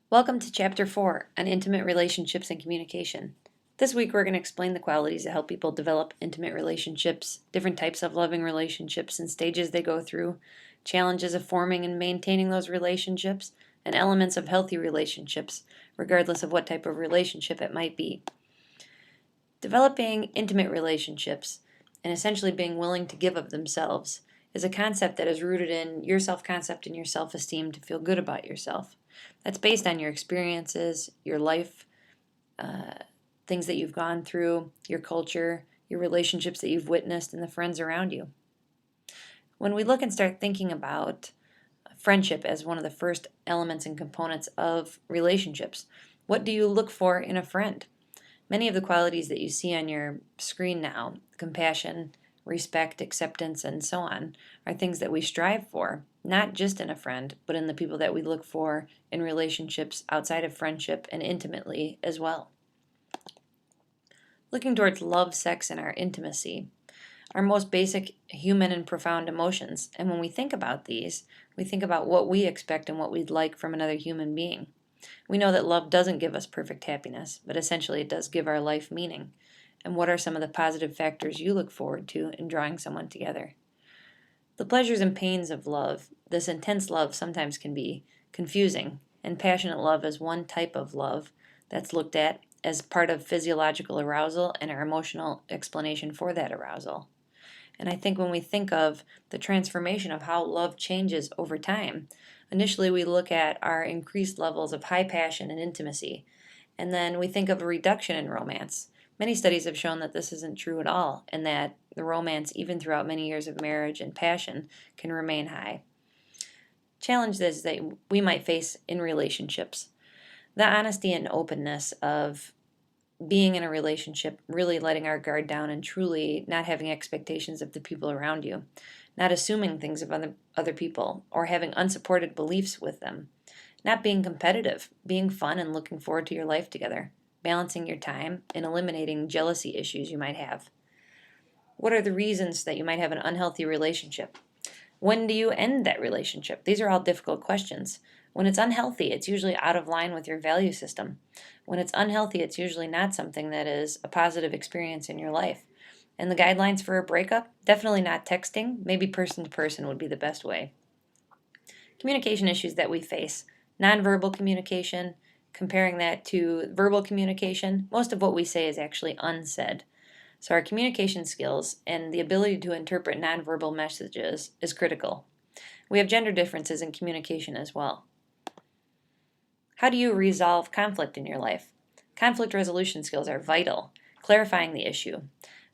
Welcome to Chapter 4 on Intimate Relationships and Communication. This week we're going to explain the qualities that help people develop intimate relationships, different types of loving relationships and stages they go through, challenges of forming and maintaining those relationships, and elements of healthy relationships, regardless of what type of relationship it might be. Developing intimate relationships and essentially being willing to give of themselves is a concept that is rooted in your self-concept and your self-esteem to feel good about yourself. That's based on your experiences, your life, things that you've gone through, your culture, your relationships that you've witnessed, and the friends around you. When we look and start thinking about friendship as one of the first elements and components of relationships, what do you look for in a friend? Many of the qualities that you see on your screen now, compassion, respect, acceptance, and so on, are things that we strive for, not just in a friend, but in the people that we look for in relationships outside of friendship and intimately as well. Looking towards love, sex, and our intimacy, our most basic human and profound emotions. And when we think about these, we think about what we expect and what we'd like from another human being. We know that love doesn't give us perfect happiness, but essentially it does give our life meaning. And what are some of the positive factors you look forward to in drawing someone together? The pleasures and pains of love, this intense love sometimes can be confusing, and passionate love is one type of love that's looked at as part of physiological arousal and our emotional explanation for that arousal. And I think when we think of the transformation of how love changes over time, initially we look at our increased levels of high passion and intimacy, and then we think of a reduction in romance. Many studies have shown that this isn't true at all, and that the romance, even throughout many years of marriage and passion, can remain high. Challenges that we might face in relationships. The honesty and openness of being in a relationship, really letting our guard down and truly not having expectations of the people around you, not assuming things of other people, or having unsupported beliefs with them, not being competitive, being fun and looking forward to your life together, balancing your time, and eliminating jealousy issues you might have. What are the reasons that you might have an unhealthy relationship? When do you end that relationship? These are all difficult questions. When it's unhealthy, it's usually out of line with your value system. When it's unhealthy, it's usually not something that is a positive experience in your life. And the guidelines for a breakup? Definitely not texting. Maybe person to person would be the best way. Communication issues that we face. Nonverbal communication, comparing that to verbal communication, most of what we say is actually unsaid. So our communication skills and the ability to interpret nonverbal messages is critical. We have gender differences in communication as well. How do you resolve conflict in your life? Conflict resolution skills are vital. Clarifying the issue,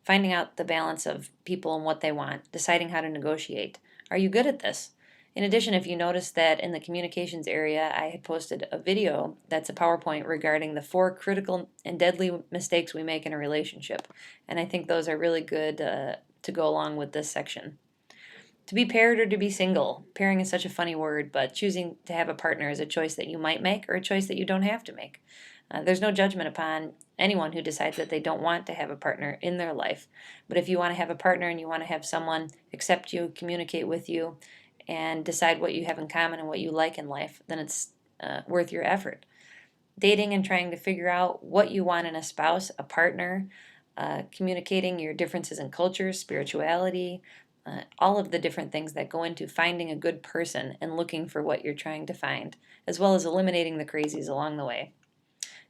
finding out the balance of people and what they want, deciding how to negotiate. Are you good at this? In addition, if you notice that in the communications area, I had posted a video that's a PowerPoint regarding the 4 critical and deadly mistakes we make in a relationship. And I think those are really good to go along with this section. To be paired or to be single. Pairing is such a funny word, but choosing to have a partner is a choice that you might make or a choice that you don't have to make. There's no judgment upon anyone who decides that they don't want to have a partner in their life. But if you want to have a partner and you want to have someone accept you, communicate with you, and decide what you have in common and what you like in life, then it's worth your effort. Dating and trying to figure out what you want in a spouse, a partner, communicating your differences in culture, spirituality, all of the different things that go into finding a good person and looking for what you're trying to find, as well as eliminating the crazies along the way.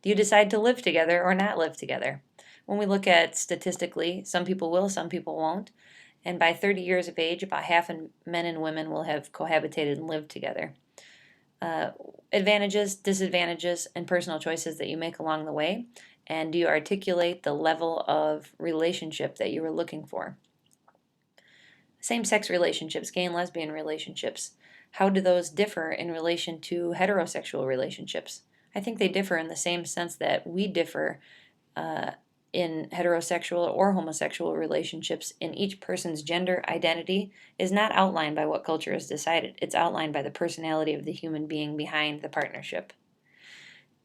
Do you decide to live together or not live together? When we look at statistically, some people will, some people won't. And by 30 years of age, about half of men and women will have cohabitated and lived together. Advantages, disadvantages, and personal choices that you make along the way. And do you articulate the level of relationship that you were looking for? Same-sex relationships, gay and lesbian relationships. How do those differ in relation to heterosexual relationships? I think they differ in the same sense that we differ in heterosexual or homosexual relationships in each person's gender identity is not outlined by what culture has decided. It's outlined by the personality of the human being behind the partnership.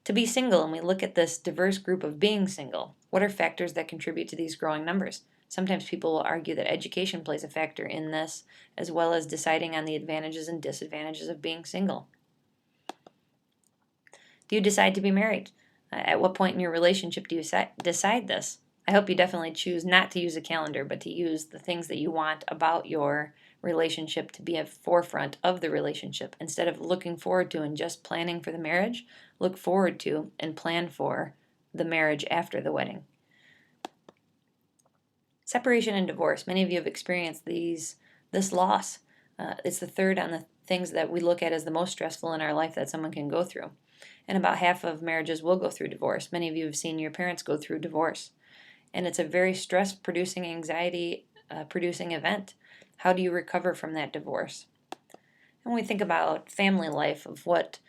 To be single, and we look at this diverse group of being single, what are factors that contribute to these growing numbers? Sometimes people will argue that education plays a factor in this, as well as deciding on the advantages and disadvantages of being single. Do you decide to be married? At what point in your relationship do you decide this? I hope you definitely choose not to use a calendar, but to use the things that you want about your relationship to be at forefront of the relationship. Instead of looking forward to and just planning for the marriage, look forward to and plan for the marriage after the wedding. Separation and divorce. Many of you have experienced this loss. It's the third on the things that we look at as the most stressful in our life that someone can go through. And about half of marriages will go through divorce. Many of you have seen your parents go through divorce. And it's a very stress-producing, anxiety-producing event. How do you recover from that divorce? And when we think about family life, of what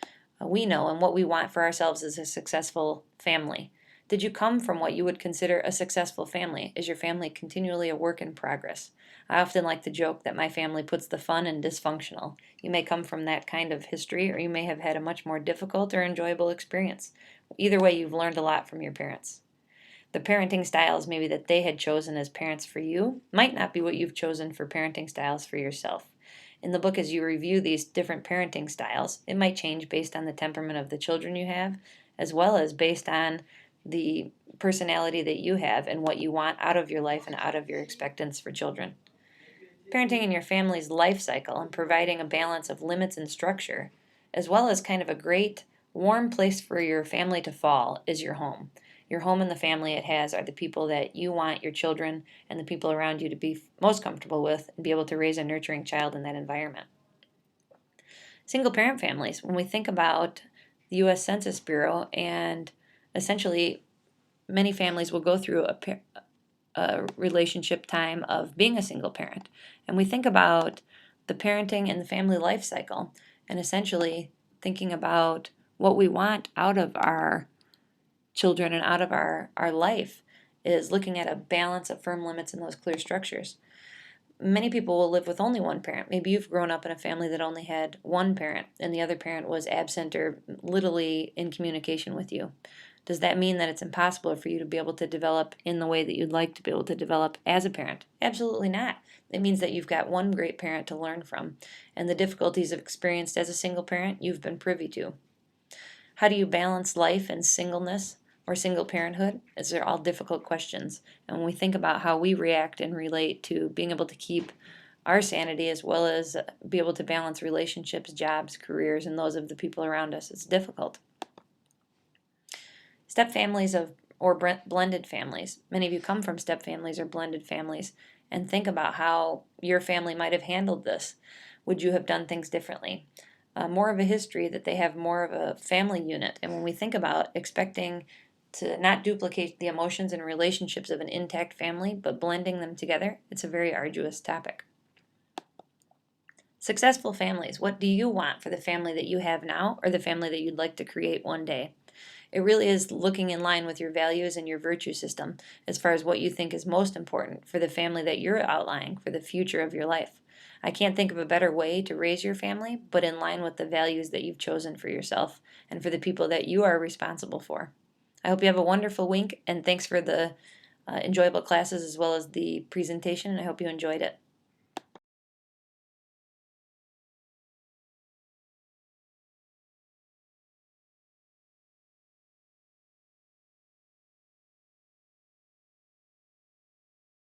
we know and what we want for ourselves as a successful family. Did you come from what you would consider a successful family? Is your family continually a work in progress? I often like to joke that my family puts the fun in dysfunctional. You may come from that kind of history, or you may have had a much more difficult or enjoyable experience. Either way, you've learned a lot from your parents. The parenting styles maybe that they had chosen as parents for you might not be what you've chosen for parenting styles for yourself. In the book, as you review these different parenting styles, it might change based on the temperament of the children you have, as well as based on the personality that you have and what you want out of your life and out of your expectance for children. Parenting in your family's life cycle and providing a balance of limits and structure, as well as kind of a great warm place for your family to fall, is your home. Your home and the family it has are the people that you want your children and the people around you to be most comfortable with and be able to raise a nurturing child in that environment. Single parent families, when we think about the U.S. Census Bureau, and essentially many families will go through a relationship time of being a single parent. And we think about the parenting and the family life cycle and essentially thinking about what we want out of our children and out of our life is looking at a balance of firm limits and those clear structures. Many people will live with only one parent. Maybe you've grown up in a family that only had one parent and the other parent was absent or literally in communication with you. Does that mean that it's impossible for you to be able to develop in the way that you'd like to be able to develop as a parent? Absolutely not. It means that you've got one great parent to learn from, and the difficulties of experienced as a single parent you've been privy to. How do you balance life and singleness or single parenthood? These are all difficult questions. And when we think about how we react and relate to being able to keep our sanity as well as be able to balance relationships, jobs, careers, and those of the people around us, it's difficult. Step families or blended families. Many of you come from step families or blended families, and think about how your family might have handled this. Would you have done things differently? More of a history that they have more of a family unit. And when we think about expecting to not duplicate the emotions and relationships of an intact family, but blending them together, it's a very arduous topic. Successful families. What do you want for the family that you have now or the family that you'd like to create one day? It really is looking in line with your values and your virtue system as far as what you think is most important for the family that you're outlining for the future of your life. I can't think of a better way to raise your family, but in line with the values that you've chosen for yourself and for the people that you are responsible for. I hope you have a wonderful week, and thanks for the enjoyable classes as well as the presentation, and I hope you enjoyed it.